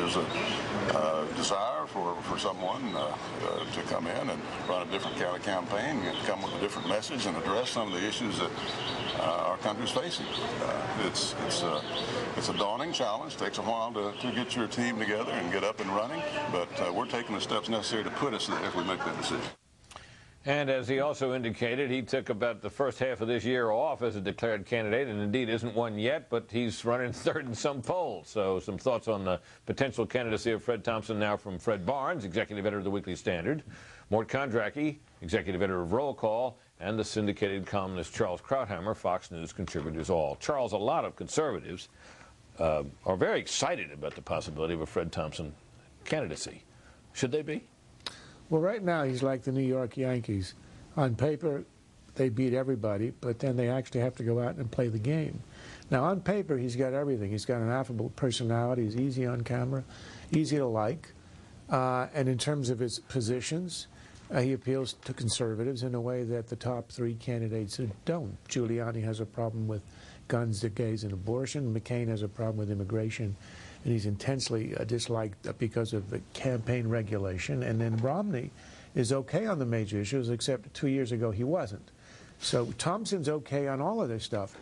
there's a desire for someone to come in and run a different kind of campaign, and come with a different message and address some of the issues that our country's facing. It's a daunting challenge. It takes a while to get your team together and get up and running, but we're taking the steps necessary to put us there if we make that decision. And as he also indicated, he took about the first half of this year off as a declared candidate, and indeed isn't one yet, but he's running third in some polls. So some thoughts on the potential candidacy of Fred Thompson now from Fred Barnes, executive editor of the Weekly Standard, Mort Kondracki, executive editor of Roll Call, and the syndicated columnist Charles Krauthammer, Fox News contributors all. Charles, a lot of conservatives are very excited about the possibility of a Fred Thompson candidacy. Should they be? Well, right now he's like the New York Yankees. On paper, they beat everybody, but then they actually have to go out and play the game. Now, on paper, he's got everything. He's got an affable personality. He's easy on camera, easy to like. And in terms of his positions, he appeals to conservatives in a way that the top three candidates don't. Giuliani has a problem with guns, gays, and abortion. McCain has a problem with immigration, and he's intensely disliked because of the campaign regulation. And then Romney is okay on the major issues, except 2 years ago he wasn't. So Thompson's okay on all of this stuff.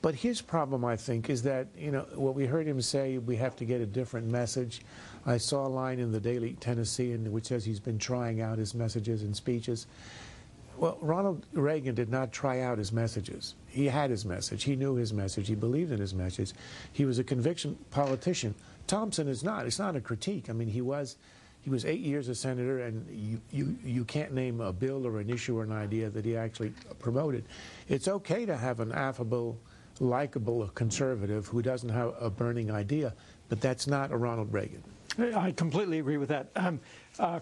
But his problem, I think, is that, you know, what we heard him say, we have to get a different message. I saw a line in the Daily Tennessean which says he's been trying out his messages and speeches. Well, Ronald Reagan did not try out his messages. He had his message. He knew his message. He believed in his message. He was a conviction politician. Thompson is not. It's not a critique. I mean, he was 8 years a senator, and you can't name a bill or an issue or an idea that he actually promoted. It's okay to have an affable, likable conservative who doesn't have a burning idea, but that's not a Ronald Reagan. I completely agree with that.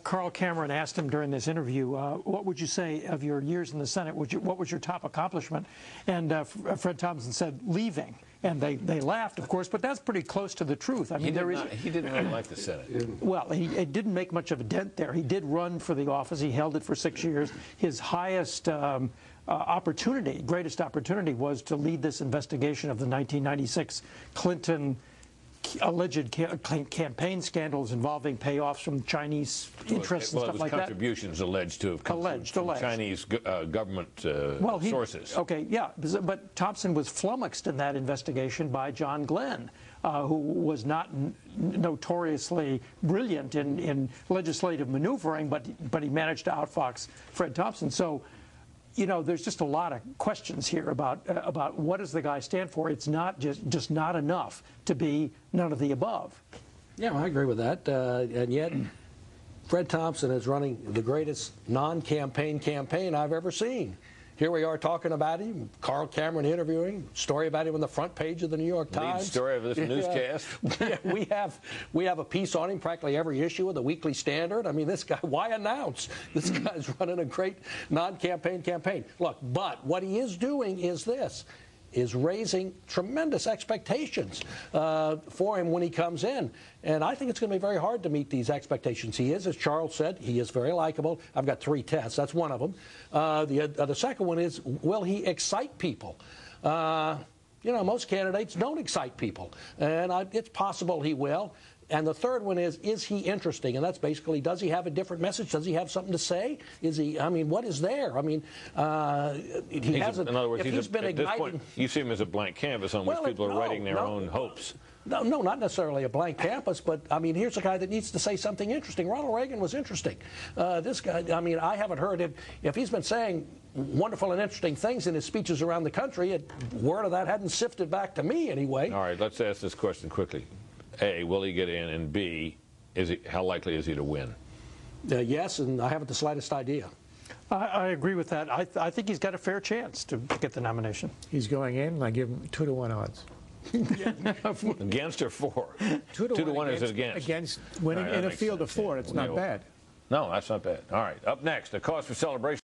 Carl Cameron asked him during this interview, what would you say of your years in the Senate? What was your top accomplishment? And Fred Thompson said, leaving. And they laughed, of course, but that's pretty close to the truth. I mean, he didn't really like the Senate. Well, he didn't make much of a dent there. He did run for the office. He held it for 6 years. His highest opportunity, greatest opportunity, was to lead this investigation of the 1996 Clinton alleged campaign scandals involving payoffs from Chinese interests and stuff like that. Contributions alleged to have come from Chinese government sources. Okay, yeah, but Thompson was flummoxed in that investigation by John Glenn, who was not notoriously brilliant in legislative maneuvering, but he managed to outfox Fred Thompson. So, you know, there's just a lot of questions here about what does the guy stand for. It's not just not enough to be none of the above. Yeah, I agree with that. And yet, Fred Thompson is running the greatest non-campaign campaign I've ever seen. Here we are talking about him, Carl Cameron interviewing, story about him on the front page of the New York Times. Lead story of this newscast. Yeah, we have a piece on him practically every issue of the Weekly Standard. I mean, this guy, why announce? This guy's running a great non-campaign campaign. Look, but what he is doing is this, is raising tremendous expectations for him when he comes in. And I think it's going to be very hard to meet these expectations. He is, as Charles said, he is very likable. I've got 3 tests. That's one of them. The second one is, will he excite people? You know, most candidates don't excite people. And it's possible he will. And the third one is he interesting? And that's basically, does he have a different message? Does he have something to say? Is he, I mean, what is there? I mean, he hasn't, in other words, he's been at this point, you see him as a blank canvas on which people are writing their own hopes. No, not necessarily a blank canvas, but, I mean, here's a guy that needs to say something interesting. Ronald Reagan was interesting. This guy, I mean, I haven't heard him. If he's been saying wonderful and interesting things in his speeches around the country, word of that hadn't sifted back to me anyway. All right, let's ask this question quickly. A, will he get in? And B, how likely is he to win? Yes, and I haven't the slightest idea. I agree with that. I think he's got a fair chance to get the nomination. He's going in, and I give him 2-to-1 odds. Against or for? 2-to-1 is it against? Against winning in a field of 4. It's not bad. No, that's not bad. All right, up next, a cause for celebration.